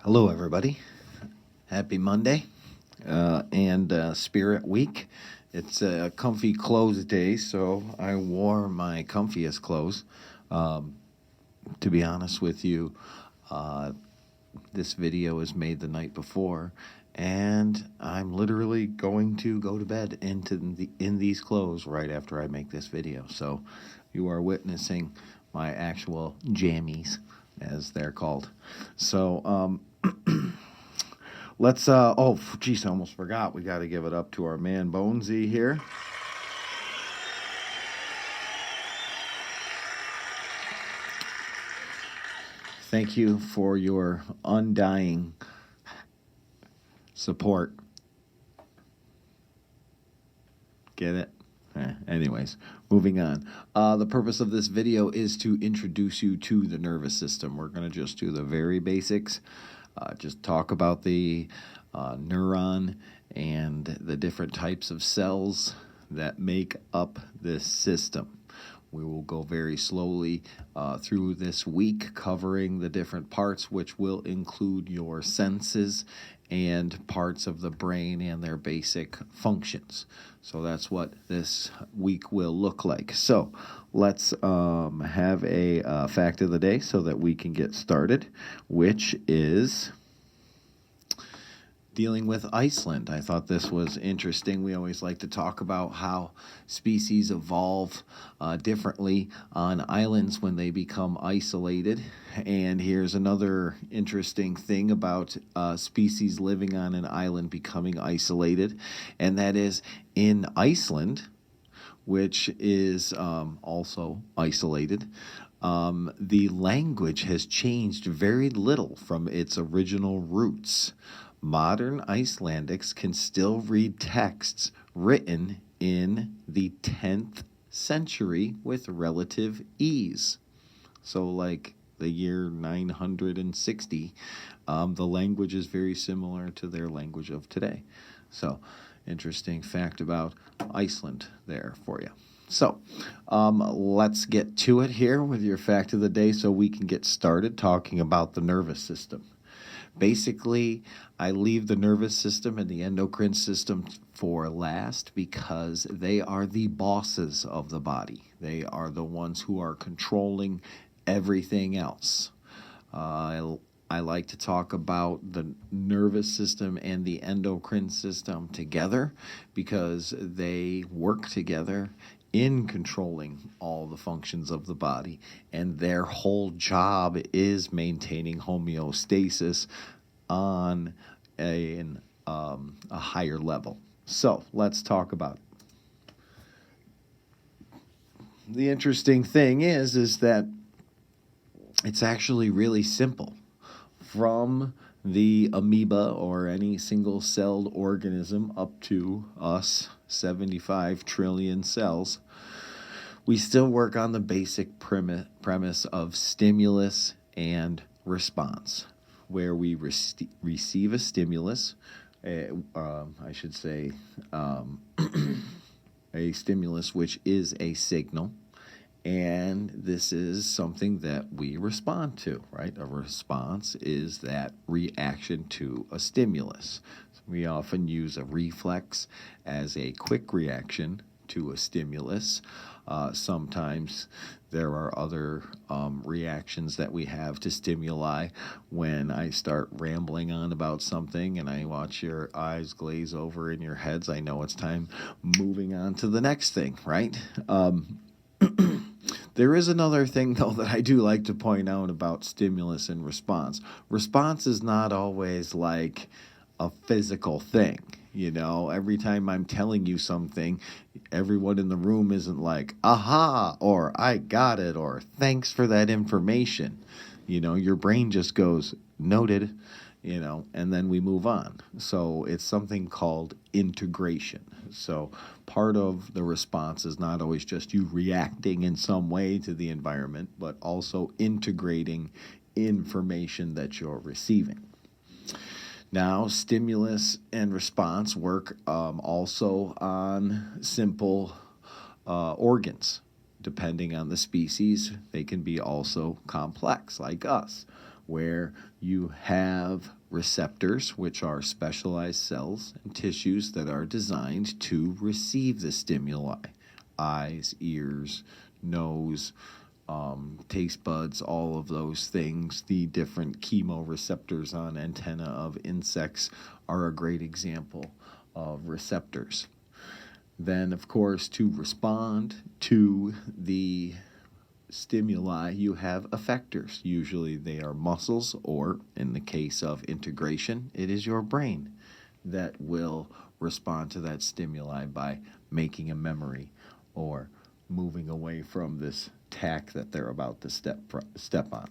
Hello, everybody. Happy Monday and Spirit Week. It's a comfy clothes day, so I wore my comfiest clothes. To be honest with you, this video is made the night before, and I'm literally going to go to bed in these clothes right after I make this video. So you are witnessing my actual jammies, as they're called. So let's oh geez, I almost forgot. We got to give it up to our man Bonesy here. Thank you for your undying support. Get it? Anyways, moving on. The purpose of this video is to introduce you to the nervous system. We're going to just do the very basics. Just talk about the neuron and the different types of cells that make up this system. We will go very slowly through this week, covering the different parts, which will include your senses and parts of the brain and their basic functions. So that's what this week will look like. So let's have a fact of the day so that we can get started, which is dealing with Iceland. I thought this was interesting. We always like to talk about how species evolve differently on islands when they become isolated. And here's another interesting thing about species living on an island becoming isolated, and that is in Iceland, which is also isolated. The language has changed very little from its original roots. Modern Icelandics can still read texts written in the 10th century with relative ease. So like the year 960, the language is very similar to their language of today. So interesting fact about Iceland there for you. So let's get to it here with your fact of the day so we can get started talking about the nervous system. Basically, I leave the nervous system and the endocrine system for last because they are the bosses of the body. They are the ones who are controlling everything else. I like to talk about the nervous system and the endocrine system together because they work together in controlling all the functions of the body, and their whole job is maintaining homeostasis on a higher level. So let's talk about it. The interesting thing is that it's actually really simple. From the amoeba or any single-celled organism up to us, 75 trillion cells, we still work on the basic premise of stimulus and response, where we receive a stimulus, a stimulus which is a signal, and this is something that we respond to, right? A response is that reaction to a stimulus. So we often use a reflex as a quick reaction to a stimulus. Sometimes there are other reactions that we have to stimuli. When I start rambling on about something and I watch your eyes glaze over in your heads, I know it's time moving on to the next thing, right? There is another thing, though, that I do like to point out about stimulus and response. Response is not always like a physical thing. You know, every time I'm telling you something, everyone in the room isn't like, aha, or I got it, or thanks for that information. You know, your brain just goes, noted, you know, and then we move on. So it's something called integration. So part of the response is not always just you reacting in some way to the environment, but also integrating information that you're receiving. Now, stimulus and response work also on simple organs. Depending on the species, they can be also complex, like us. where you have receptors, which are specialized cells and tissues that are designed to receive the stimuli. Eyes, ears, nose, taste buds, all of those things. The different chemoreceptors on antennae of insects are a great example of receptors. Then, of course, to respond to the stimuli, you have effectors. Usually they are muscles, or in the case of integration, it is your brain that will respond to that stimuli by making a memory or moving away from this tack that they're about to step on.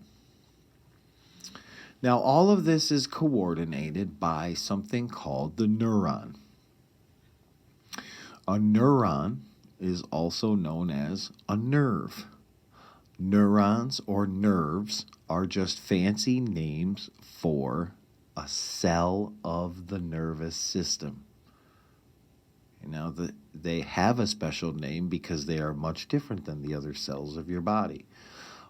Now, all of this is coordinated by something called the neuron. A neuron is also known as a nerve. Neurons or nerves are just fancy names for a cell of the nervous system. Now, they have a special name because they are much different than the other cells of your body.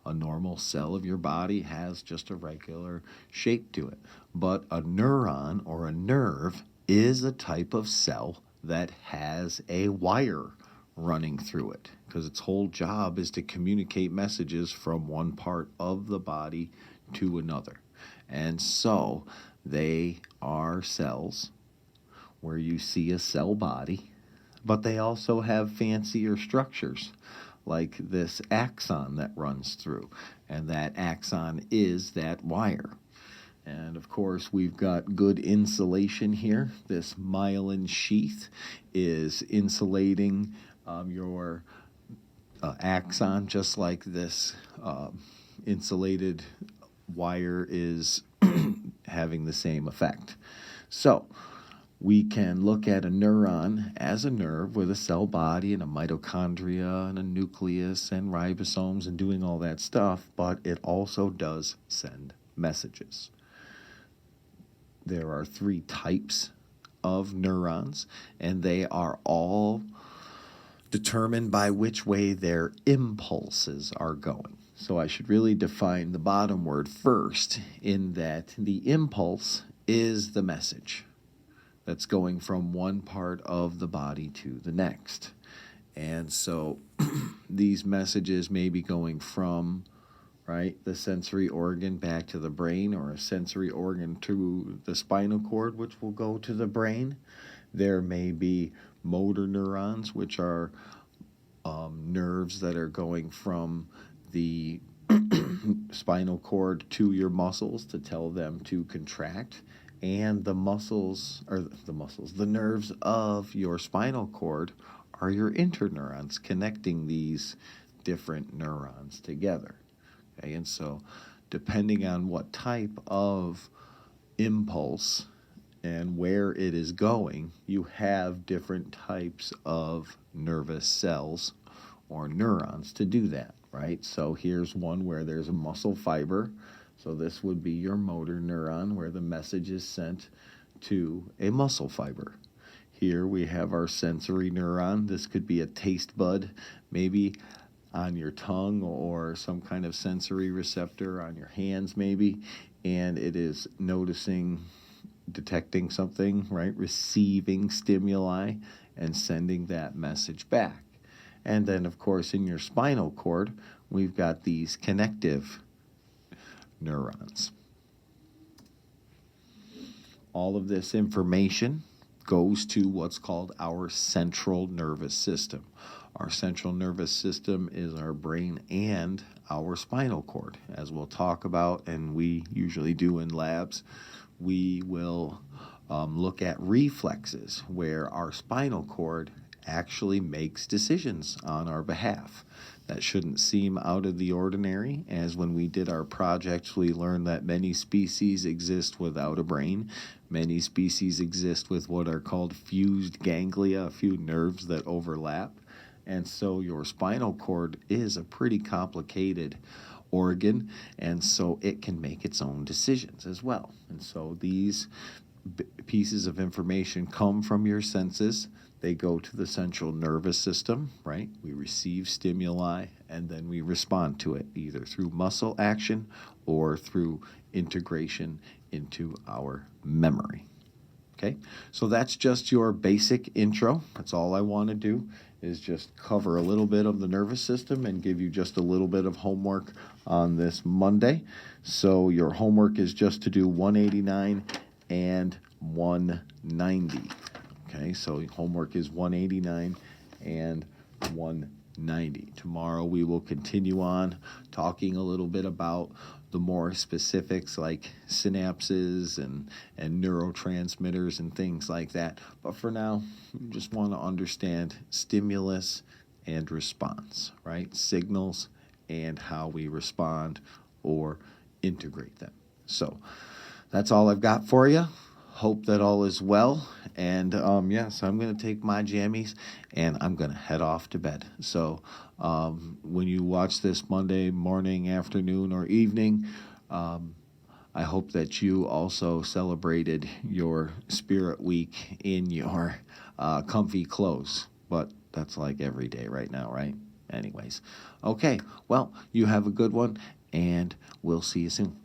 A normal cell of your body has just a regular shape to it. But a neuron or a nerve is a type of cell that has a wire running through it, because its whole job is to communicate messages from one part of the body to another. And so they are cells where you see a cell body, but they also have fancier structures like this axon that runs through, and that axon is that wire. And of course, we've got good insulation here. This myelin sheath is insulating your axon, just like this insulated wire is having the same effect. So we can look at a neuron as a nerve with a cell body and a mitochondria and a nucleus and ribosomes and doing all that stuff, but it also does send messages. There are 3 types of neurons, and they are all determined by which way their impulses are going. So I should really define the bottom word first, in that the impulse is the message that's going from one part of the body to the next. And so these messages may be going from the sensory organ back to the brain, or a sensory organ to the spinal cord, which will go to the brain. There may be motor neurons, which are nerves that are going from the spinal cord to your muscles to tell them to contract. And the nerves of your spinal cord are your interneurons, connecting these different neurons together. Okay, and so depending on what type of impulse and where it is going, you have different types of nervous cells or neurons to do that, right? So here's one where there's a muscle fiber. So this would be your motor neuron, where the message is sent to a muscle fiber. Here we have our sensory neuron. This could be a taste bud, maybe on your tongue, or some kind of sensory receptor on your hands maybe, and it is detecting something, right? Receiving stimuli and sending that message back. And then, of course, in your spinal cord, we've got these connective neurons. All of this information goes to what's called our central nervous system. Our central nervous system is our brain and our spinal cord. As we'll talk about, and we usually do in labs, we will look at reflexes, where our spinal cord actually makes decisions on our behalf. That shouldn't seem out of the ordinary, as when we did our projects, we learned that many species exist without a brain. Many species exist with what are called fused ganglia, a few nerves that overlap. And so your spinal cord is a pretty complicated organ, and so it can make its own decisions as well. And so these pieces of information come from your senses. they go to the central nervous system, right? We receive stimuli and then we respond to it either through muscle action or through integration into our memory. Okay, so that's just your basic intro. That's all I want to do is just cover a little bit of the nervous system and give you just a little bit of homework on this Monday. So your homework is just to do 189 and 190. Okay, so homework is 189 and 190. Tomorrow we will continue on talking a little bit about the more specifics like synapses and neurotransmitters and things like that. But for now, you just want to understand stimulus and response, right? Signals and how we respond or integrate them. So that's all I've got for you. Hope that all is well. And yes, I'm going to take my jammies and I'm going to head off to bed. So when you watch this Monday morning, afternoon, or evening, I hope that you also celebrated your Spirit Week in your comfy clothes. But that's like every day right now, right? Anyways, okay. Well, you have a good one and we'll see you soon.